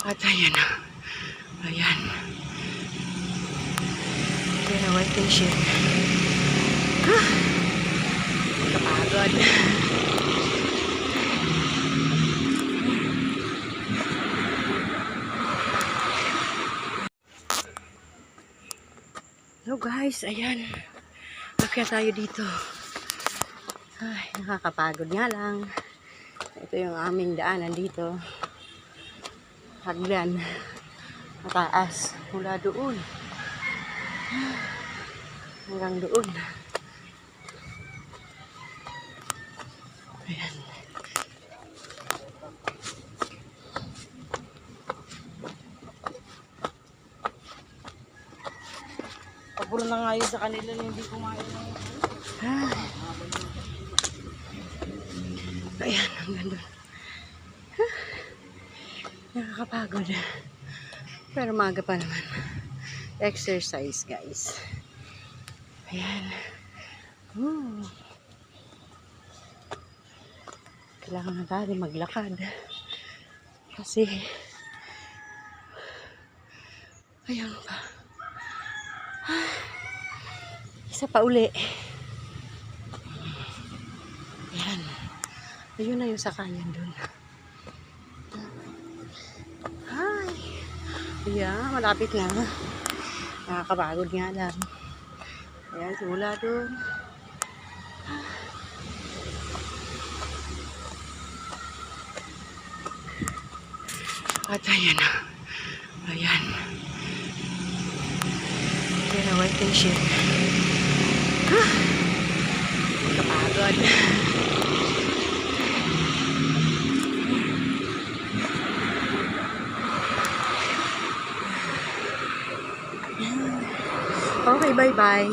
At ayan na. Ayan. Ayan na, white t-shirt. Kapagod. Hello guys, ayan. Akyat tayo dito. Ay, nakakapagod nga lang. Ito yung aming daanan dito. Hagdan. Mataas. Mula doon. Hanggang doon. Ayan. Pagpuro na nga yun sa kanila na hindi kumain ng Ayan, hanggang doon. Nakakapagod. Pero maga pa naman. Exercise, guys. Ayan. Kailangan na tayo maglakad. Kasi ayan pa. Isa pa uli. Ayan. Ayun na yung sakayan dun. Hi. Ayan, malapit na. Nakakapagod nga lang. Ayan, simula dun. At ayan na. Ayan. Ayan na, white t-shirt. Kapagod. Okay, bye-bye.